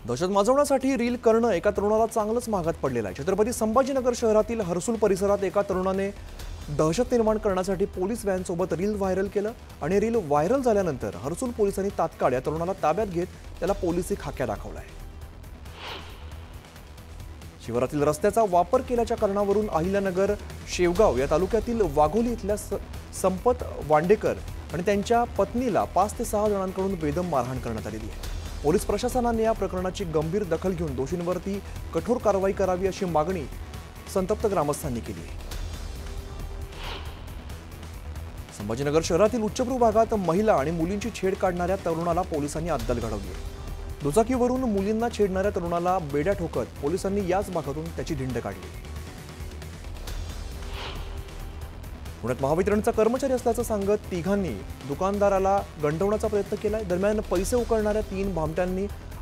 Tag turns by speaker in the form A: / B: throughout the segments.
A: दहशत माजवण्यासाठी रील करणं एका तरुणाला चांगलंच महागात पडलेलं आहे। छत्रपती संभाजीनगर शहरातील हर्सुल परिसरात एका तरुणाने दहशत निर्माण करण्यासाठी पोलीस व्हॅन सोबत रील व्हायरल केलं आणि रील व्हायरल झाल्यानंतर हर्सुल पोलिसांनी तात्काळ या तरुणाला ताब्यात घेत त्याला पोलिसी खाक्या दाखवलाय। शिवारातील रस्त्याचा वापर केल्याच्या कारणावरून अहिल्यानगर शेवगाव या तालुक्यातील वाघोली इथल्या संपत वांडेकर आणि त्यांच्या पत्नीला 5 ते 6 जणांकडून बेदम मारहाण करण्यात आलेली आहे। पोलीस प्रशासनाने या प्रकरणाची गंभीर दखल घेऊन दोषींवरती कठोर कारवाई करावी अशी मागणी संतप्त ग्रामस्थांनी केली आहे। संभाजीनगर शहरातील उच्चभ्रू भागात महिला आणि मुलींची छेड काढणाऱ्या तरुणाला पोलिसांनी अद्दल घडवली आहे। दुचाकीवरून मुलींना छेडणाऱ्या तरुणाला बेड्या ठोकत पोलिसांनी याच भागातून त्याची धिंड काढली। पुण्यात महावितरणचा कर्मचारी असल्याचं सांगत तिघांनी दुकानदाराला गंडवण्याचा प्रयत्न केलाय। दरम्यान पैसे उकळणाऱ्या 3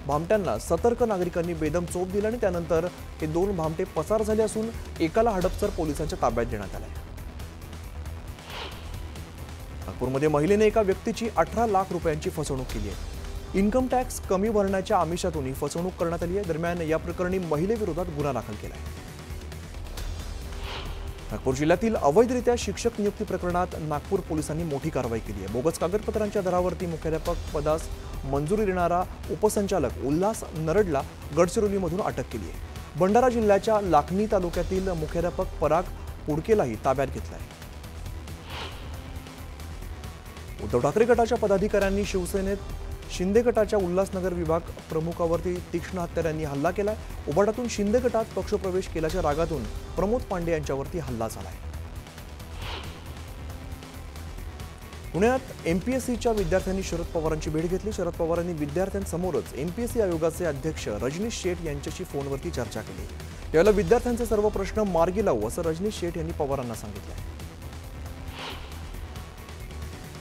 A: भामट्यांना सतर्क नागरिकांनी बेदम चोप दिला आणि त्यानंतर हे 2 भामटे पसार झाले असून एकाला हडपसर पोलिसांच्या ताब्यात देण्यात आले। नागपूरमध्ये महिलेने एका व्यक्तीची 18 लाख रुपयांची फसवणूक केली आहे। इन्कम टॅक्स कमी भरण्याच्या आमिषातून ही फसवणूक करण्यात आली आहे। दरम्यान या प्रकरणी महिलेविरोधात गुन्हा दाखल केला आहे। नागपूर जिल्ह्यातील अवैधरित्या शिक्षक नियुक्ती प्रकरणात नागपूर पोलिसांनी मोठी कारवाई केली आहे। बोगस कागदपत्रांच्या आधारावरती मुख्याध्यापक पदास मंजुरी देणारा उपसंचालक उल्हास नरडला गडचिरोलीमधून अटक केली आहे। भंडारा जिल्ह्याच्या लाखनी तालुक्यातील मुख्याध्यापक पराग पुडकेलाही ताब्यात घेतला आहे। उद्धव ठाकरे गटाच्या पदाधिकाऱ्यांनी शिवसेनेत शिंदे गटाच्या उल्हासनगर विभाग प्रमुखावरती तीक्ष्ण हत्यारांनी हल्ला केलाय। उबाटातून शिंदे गटात पक्षप्रवेश केल्याच्या रागातून प्रमोद पांडे यांच्यावरती हल्ला झालाय। पुण्यात एमपीएससीच्या विद्यार्थ्यांनी शरद पवारांची भेट घेतली। शरद पवारांनी विद्यार्थ्यांसमोरच एमपीएससी आयोगाचे अध्यक्ष रजनीश शेठ यांच्याशी फोनवरती चर्चा केली। यावेळेला विद्यार्थ्यांचे सर्व प्रश्न मार्गी लावू असं रजनीश शेठ यांनी पवारांना सांगितलं।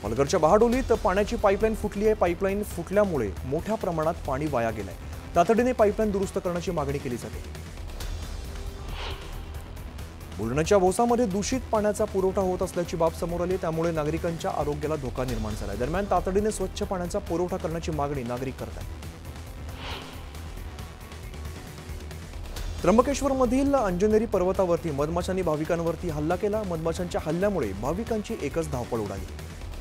A: पालघरच्या बहाडोलीत पाण्याची पाईपलाईन फुटली आहे। पाईपलाईन फुटल्यामुळे मोठ्या प्रमाणात पाणी वाया गेलंय। तातडीने पाईपलाईन दुरुस्त करण्याची मागणी केली जाते। बुलढाण्याच्या भोसामध्ये दूषित पाण्याचा पुरवठा होत असल्याची बाब समोर आली, त्यामुळे नागरिकांच्या आरोग्याला धोका निर्माण झालाय। दरम्यान तातडीने स्वच्छ पाण्याचा पुरवठा करण्याची मागणी नागरिक करत आहेत। त्र्यंबकेश्वरमधील अंजनेरी पर्वतावरती मधमाशांनी भाविकांवरती हल्ला केला। मधमाशांच्या हल्ल्यामुळे भाविकांची एकच धावपळ उडाली।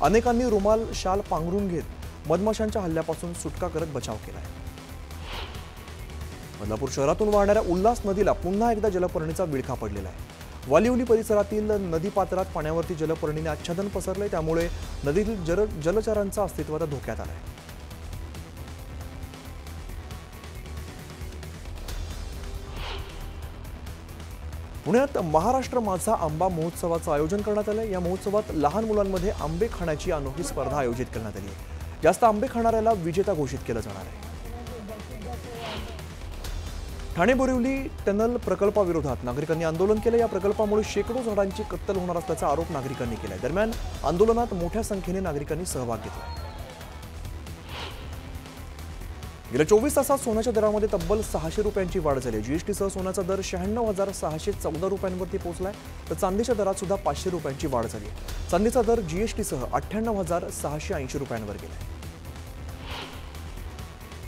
A: अनेकांनी रुमाल शाल पांघरून घेत मधमाशांच्या हल्ल्यापासून सुटका करत बचाव केलाय। बदलापूर शहरातून वाहणाऱ्या उल्हास नदीला पुन्हा एकदा जलपर्णीचा विळखा पडलेला आहे। वालिवली परिसरातील नदीपात्रात पाण्यावरती जलपर्णीने आच्छादन पसरले, त्यामुळे नदीतील जलचरांचं अस्तित्व आता धोक्यात आलंय। पुण्यात महाराष्ट्र माझा आंबा महोत्सवाचं आयोजन करण्यात आलं। या महोत्सवात लहान मुलांमध्ये आंबे खाण्याची अनोखी स्पर्धा आयोजित करण्यात आली आहे। जास्त आंबे खाणाऱ्याला विजेता घोषित केलं जाणार आहे। ठाणे बोरिवली टनल प्रकल्पाविरोधात नागरिकांनी आंदोलन केलं। या प्रकल्पामुळे शेकडो झाडांची कत्तल होणार असल्याचा आरोप नागरिकांनी केलाय। दरम्यान आंदोलनात मोठ्या संख्येने नागरिकांनी सहभाग घेतला। गेल्या 24 तासात सोन्याच्या दरामध्ये तब्बल 600 रुपयांची वाढ झाली। जीएसटीसह सोन्याचा दर 96,614 रुपयांवरती पोहोचलाय, तर चांदीच्या दरात सुद्धा 500 रुपयांची वाढ झाली आहे। चांदीचा दर जीएसटीसह 98,680 रुपयांवर गेलाय।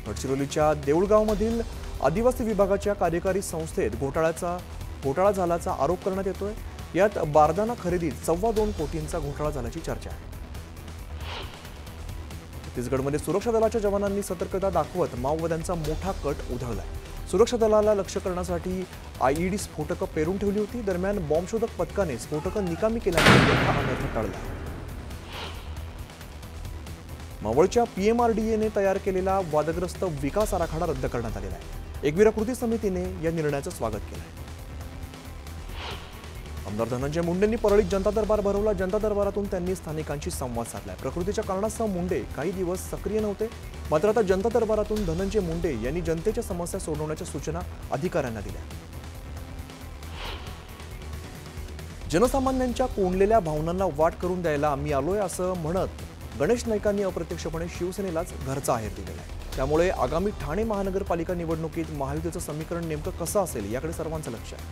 A: गडचिरोलीच्या देऊळगावमधील आदिवासी विभागाच्या कार्यकारी संस्थेत घोटाळा झाल्याचा आरोप करण्यात येतोय। यात बारदाना खरेदीत 2.25 कोटींचा घोटाळा झाल्याची चर्चा आहे। छत्तीसगडमध्ये सुरक्षा दलाच्या जवानांनी सतर्कता दाखवत माओवाद्यांचा मोठा कट उधळलाय। सुरक्षा दलाला लक्ष्य करण्यासाठी आयईडी स्फोटकं पेरून ठेवली होती। दरम्यान बॉम्बशोधक पथकाने स्फोटकं निकामी केल्याने मोठा अनर्थ टळला। मावळच्या पीएमआरडीएने तयार केलेला वादग्रस्त विकास आराखडा रद्द करण्यात आलेला आहे। एकवीरा कृती समितीने या निर्णयाचं स्वागत केलं आहे। आमदार धनंजय मुंडेंनी परळीत जनता दरबार भरवला। जनता दरबारातून त्यांनी स्थानिकांशी संवाद साधलाय। प्रकृतीच्या कारणास्तव मुंडे काही दिवस सक्रिय नव्हते, मात्र आता जनता दरबारातून धनंजय मुंडे यांनी जनतेच्या समस्या सोडवण्याच्या सूचना अधिकाऱ्यांना दिल्या। जनसामान्यांच्या कोंडलेल्या भावनांना वाट करून द्यायला आम्ही आलोय असं म्हणत गणेश नाईकांनी अप्रत्यक्षपणे शिवसेनेलाच घरचा आहेर दिलेला आहे। त्यामुळे आगामी ठाणे महानगरपालिका निवडणुकीत महायुतीचं समीकरण नेमकं कसं असेल याकडे सर्वांचं लक्ष आहे।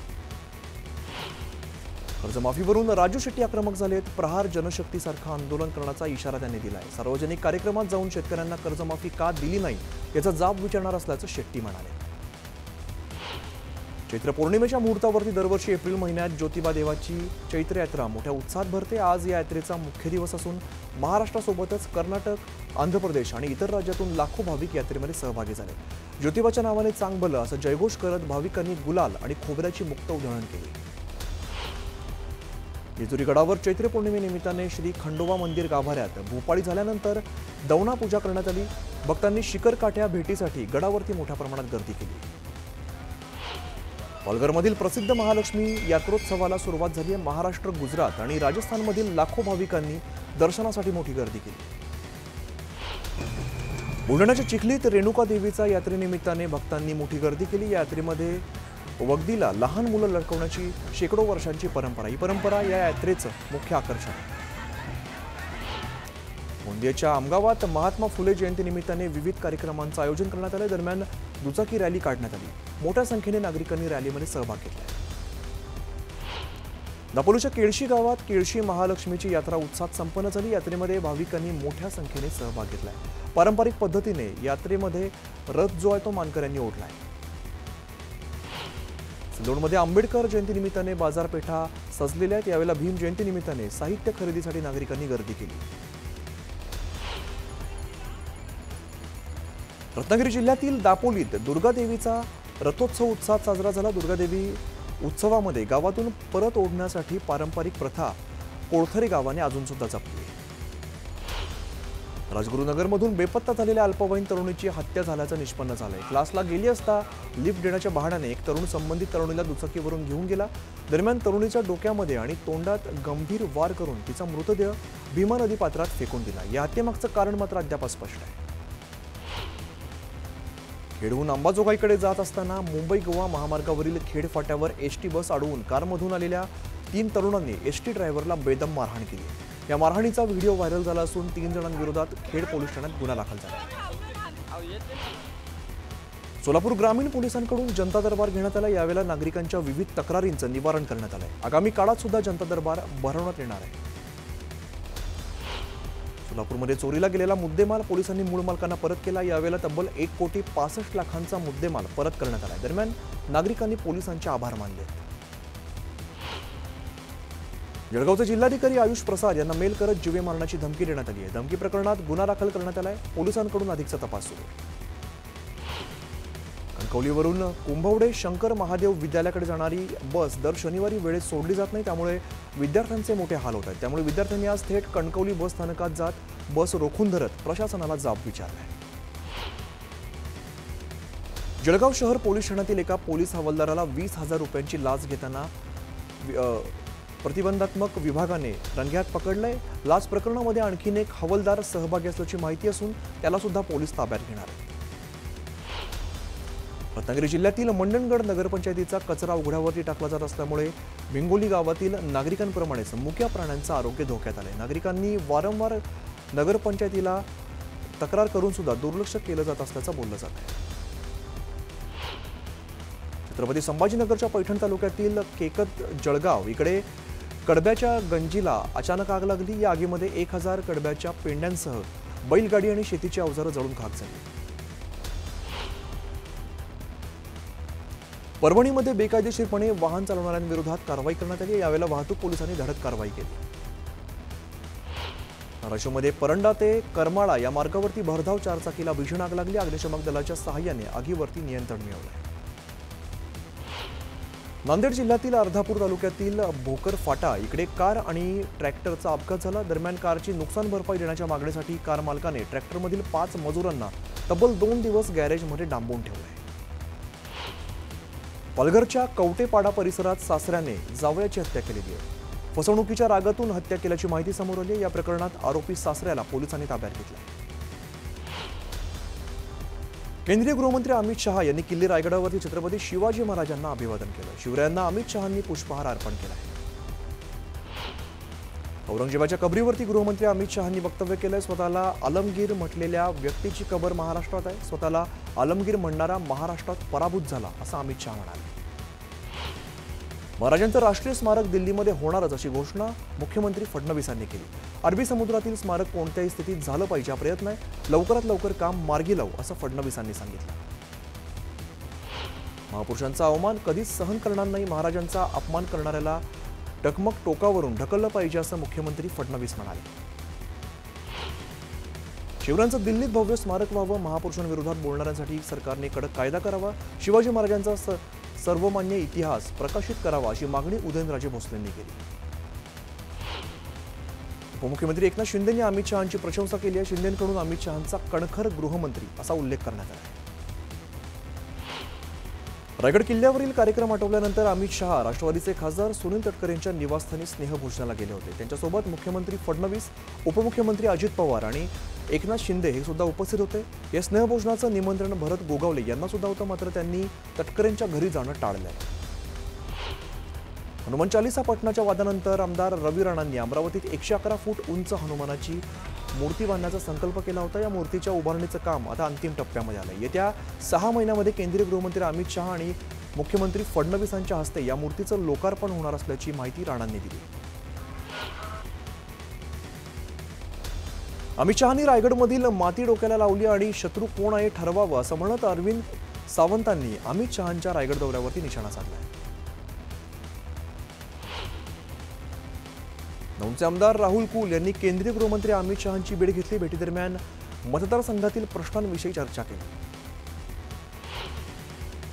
A: कर्जमाफीवरून राजू शेट्टी आक्रमक झालेत. प्रहार जनशक्तीसारखं आंदोलन करण्याचा इशारा त्यांनी दिलाय. सार्वजनिक कार्यक्रमात जाऊन शेतकऱ्यांना कर्जमाफी का दिली नाही याचा जाब विचारणार असल्याचं शेट्टी म्हणाले. चैत्र पौर्णिमेच्या मुहूर्तावरती दरवर्षी एप्रिल महिन्यात ज्योतिबा देवाची चैत्र यात्रा मोठ्या उत्साहात भरते. आज या यात्रेचा मुख्य दिवस असून महाराष्ट्रासोबतच कर्नाटक, आंध्र प्रदेश आणि इतर राज्यातून लाखो भाविक यात्रेमध्ये सहभागी झाले. ज्योतिबाच्या नावाने चांगभलं असं जयघोष करत भाविकांनी गुलाल आणि खोबऱ्याची मुक्त उधळण केली. जेजुरी गडावर चैत्र पौर्णिमेनिमित्ताने श्री खंडोबा मंदिर गाभाऱ्यात भोपाळी झाल्यानंतर दवना पूजा करण्यात आली. भक्तांनी शिखर काठ्या भेटीसाठी गडावरती मोठ्या प्रमाणात गर्दी केली. पालघरमधील प्रसिद्ध महालक्ष्मी यात्रोत्सवाला सुरुवात झाली आहे. महाराष्ट्र, गुजरात आणि राजस्थानमधील लाखो भाविकांनी दर्शनासाठी मोठी गर्दी केली. बुलढाण्याच्या चिखलीत रेणुका देवीचा यात्रेनिमित्ताने भक्तांनी मोठी गर्दी केली. या यात्रेमध्ये वगदीला लहान मुलं लटकवण्याची शेकडो वर्षांची परंपरा. ही परंपरा या यात्रेचं मुख्य आकर्षण आहे. गोंदियाच्या आमगावात महात्मा फुले जयंतीनिमित्ताने विविध कार्यक्रमांचं आयोजन करण्यात आलं. दरम्यान दुचाकी रॅली काढण्यात आली. मोठ्या संख्येने नागरिकांनी रॅलीमध्ये सहभाग घेतला. दापोलीच्या केळशी गावात केळशी महालक्ष्मीची यात्रा उत्साहात संपन्न झाली. यात्रेमध्ये भाविकांनी मोठ्या संख्येने सहभाग घेतलाय. पारंपरिक पद्धतीने यात्रेमध्ये रथ जो आहे तो मानकऱ्यांनी ओढलाय. सिल्लोडमध्ये आंबेडकर जयंतीनिमित्ताने बाजारपेठा सजलेल्या आहेत. यावेळेला भीम जयंतीनिमित्ताने साहित्य खरेदीसाठी नागरिकांनी गर्दी केली. रत्नागिरी जिल्ह्यातील दापोलीत दुर्गादेवीचा रथोत्सव उत्साहात साजरा झाला. दुर्गादेवी उत्सवामध्ये गावातून परत ओढण्यासाठी पारंपरिक प्रथा कोळथरे गावाने अजून सुद्धा जपली. राजगुरुनगरमधून बेपत्ता झालेल्या अल्पवयीन तरुणीची हत्या झाल्याचं निष्पन्न झालंय. क्लासला गेली असता लिफ्ट देण्याच्या बहाण्याने एक तरुण संबंधित तरुणीला दुचाकीवरून घेऊन गेला. दरम्यान तरुणीच्या डोक्यामध्ये आणि तोंडात गंभीर वार करून तिचा मृतदेह भीमा नदी पात्रात फेकून दिला. या हत्येमागचं कारण मात्र अद्याप अस्पष्ट आहे. खेडहून अंबाजोगाईकडे जात असताना मुंबई गोवा महामार्गावरील खेड फाट्यावर एसटी बस अडवून कारमधून आलेल्या 3 तरुणांनी एसटी ड्रायव्हरला बेदम मारहाण केली. या मारहाणीचा व्हिडिओ व्हायरल झाला असून 3 जणांविरोधात खेड पोलीस ठाण्यात गुन्हा दाखल झाला. सोलापूर ग्रामीण पोलिसांकडून जनता दरबार घेण्यात आला. यावेळेला नागरिकांच्या विविध तक्रारींचं निवारण करण्यात आलंय. आगामी काळात सुद्धा जनता दरबार भरवण्यात येणार आहे. सोलापूरमध्ये चोरीला गेलेला मुद्देमाल पोलिसांनी मूळ मालकांना परत केला. यावेळेला तब्बल 1,65,00,000चा मुद्देमाल परत करण्यात आला. दरम्यान नागरिकांनी पोलिसांचे आभार मानले. जळगावचे जिल्हाधिकारी आयुष प्रसाद यांना मेल करत जीवे मारण्याची धमकी देण्यात आली आहे. धमकी प्रकरणात गुन्हा दाखल करण्यात आलाय. पोलिसांकडून अधिकचा तपास सुरू आहे. कणकवलीवरून कुंभवडे शंकर महादेव विद्यालयाकडे जाणारी बस दर शनिवारी वेळेत सोडली जात नाही. त्यामुळे विद्यार्थ्यांचे मोठे हाल होत आहेत. त्यामुळे विद्यार्थ्यांनी आज थेट कणकवली बस स्थानकात जात बस रोखून धरत प्रशासनाला जाब विचारलाय. जळगाव शहर पोलीस ठाण्यातील एका पोलीस हवालदाराला 20,000 रुपयांची लाच घेताना प्रतिबंधात्मक विभागाने रंग्यात पकडलंय. लाच प्रकरणामध्ये आणखीन एक हवालदार सहभागी असल्याची माहिती असून त्याला सुद्धा पोलीस ताब्यात घेणार आहेत. रत्नागिरी जिल्ह्यातील मंडणगड नगरपंचायतीचा कचरा उघड्यावरती टाकला जात असल्यामुळे भिंगोली गावातील नागरिकांप्रमाणेच मुक्या प्राण्यांचं आरोग्य धोक्यात आलंय. नागरिकांनी वारंवार नगरपंचायतीला तक्रार करून सुद्धा दुर्लक्ष केलं जात असल्याचं बोललं जात आहे. छत्रपती संभाजीनगरच्या पैठण तालुक्यातील केकत जळगाव इकडे कडब्याच्या गंजीला अचानक आग लागली. या आगीमध्ये 1,000 कडब्याच्या पेंड्यांसह बैलगाडी आणि शेतीची अवजारं जळून खाक झाली. परभणीमध्ये बेकायदेशीरपणे वाहन चालवणाऱ्यांविरोधात कारवाई करण्यात आली. यावेळेला वाहतूक पोलिसांनी धडक कारवाई केली. धाराशिवमध्ये परंडा ते करमाळा या मार्गावरती भरधाव चारचाकीला भीषण आग लागली. अग्निशमक दलाच्या सहाय्याने आगीवरती नियंत्रण मिळवलंय. नांदेड जिल्ह्यातील अर्धापूर तालुक्यातील भोकर फाटा इकडे कार आणि ट्रॅक्टरचा अपघात झाला. दरम्यान कारची नुकसान भरपाई देण्याच्या मागणीसाठी कार मालकाने ट्रॅक्टरमधील 5 मजुरांना तब्बल 2 दिवस गॅरेजमध्ये डांबून ठेवले. पालघरच्या कवटेपाडा परिसरात सासऱ्याने जावयाची हत्या केलेली आहे. फसवणुकीच्या रागातून हत्या केल्याची माहिती समोर आली. या प्रकरणात आरोपी सासऱ्याला पोलिसांनी ताब्यात घेतले. केंद्रीय गृहमंत्री अमित शहा यांनी किल्ले रायगडावरती छत्रपती शिवाजी महाराजांना अभिवादन केलं. शिवरायांना अमित शहांनी पुष्पहार अर्पण केला. औरंगजेबाच्या कबरीवरती गृहमंत्री अमित शहांनी वक्तव्य केलंय. स्वतःला आलमगीर म्हटलेल्या व्यक्तीची कबर महाराष्ट्रात आहे. स्वतःला आलमगीर म्हणणारा महाराष्ट्रात पराभूत झाला असं अमित शहा म्हणाले. महाराजांचं राष्ट्रीय स्मारक दिल्लीमध्ये होणारच अशी घोषणा मुख्यमंत्री फडणवीसांनी केली। अरबी समुद्रातील स्मारक कोणत्याही स्थितीत झालं पाहिजे हा प्रयत्न आहे, लवकरात लवकर काम मार्गी लावू असं फडणवीसांनी सांगितलं। महापुरुषांचा अवमान कधीच सहन करणार नाही, महाराजांचा अपमान करणाऱ्याला टकमक टोकावरून ढकललं पाहिजे असं मुख्यमंत्री फडणवीस म्हणाले। शिवरायांचं दिल्लीत भव्य स्मारक व्हावं, महापुरुषांविरोधात बोलणाऱ्यांसाठी सरकारने कडक कायदा करावा, शिवाजी महाराजांचा सर्वमान्य इतिहास प्रकाशित करावा अशी मागणी उदयनराजे भोसलेंनी केली। उपमुख्यमंत्री एकनाथ शिंदेंनी अमित शहांची प्रशंसा केली आहे। शिंदेंकडून अमित शहांचा कणखर गृहमंत्री असा उल्लेख करण्यात आला आहे। रायगड किल्ल्यावरील कार्यक्रम आटोपल्यानंतर अमित शहा राष्ट्रवादीचे खासदार सुनील तटकरेंच्या निवासस्थानी स्नेहभोजनाला गेले होते। त्यांच्यासोबत मुख्यमंत्री फडणवीस, उपमुख्यमंत्री अजित पवार आणि एकनाथ शिंदे हे सुद्धा उपस्थित होते। या स्नेहभोजनाचं निमंत्रण भरत गोगावले यांना सुद्धा होतं, मात्र त्यांनी तटकरेंच्या घरी जाणं टाळलं। हनुमान चालीसा पठणाच्या वादानंतर आमदार रवी राणांनी अमरावतीत 111 फूट उंच हनुमानाची मूर्ती बांधण्याचा संकल्प केला होता। या मूर्तीच्या उभारणीचं काम आता अंतिम टप्प्यामध्ये आलंय। येत्या 6 महिन्यामध्ये केंद्रीय गृहमंत्री अमित शहा आणि मुख्यमंत्री फडणवीसांच्या हस्ते या मूर्तीचं लोकार्पण होणार असल्याची माहिती राणांनी दिली। अमित शहांनी रायगडमधील माती डोक्याला लावली आणि शत्रू कोण आहे ठरवावं असं म्हणत अरविंद सावंतांनी अमित शहांच्या रायगड दौऱ्यावरती निशाणा साधलाय। दौंडचे आमदार राहुल कुल यांनी केंद्रीय गृहमंत्री अमित शहांची भेट घेतली। भेटीदरम्यान मतदारसंघातील प्रश्नांविषयी चर्चा केली।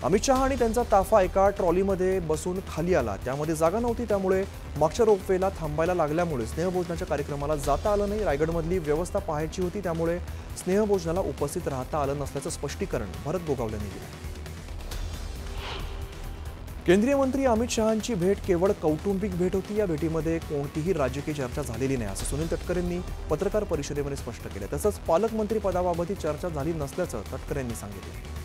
A: अमित शहा आणि त्यांचा ताफा एका ट्रॉलीमध्ये बसून खाली आला, त्यामध्ये जागा नव्हती, त्यामुळे मागच्या रोपवेला थांबायला लागल्यामुळे स्नेहभोजनाच्या कार्यक्रमाला जाता आलं नाही। रायगडमधली व्यवस्था पाहायची होती, त्यामुळे स्नेहभोजनाला उपस्थित राहता आलं नसल्याचं स्पष्टीकरण भरत गोगावलेंनी दिलं। केंद्रीय मंत्री अमित शहांची भेट केवळ कौटुंबिक भेट होती, या भेटीमध्ये कोणतीही राजकीय चर्चा झालेली नाही असं सुनील तटकरेंनी पत्रकार परिषदेमध्ये स्पष्ट केलं। तसंच पालकमंत्री पदाबाबतही चर्चा झाली नसल्याचं तटकरेंनी सांगितलं।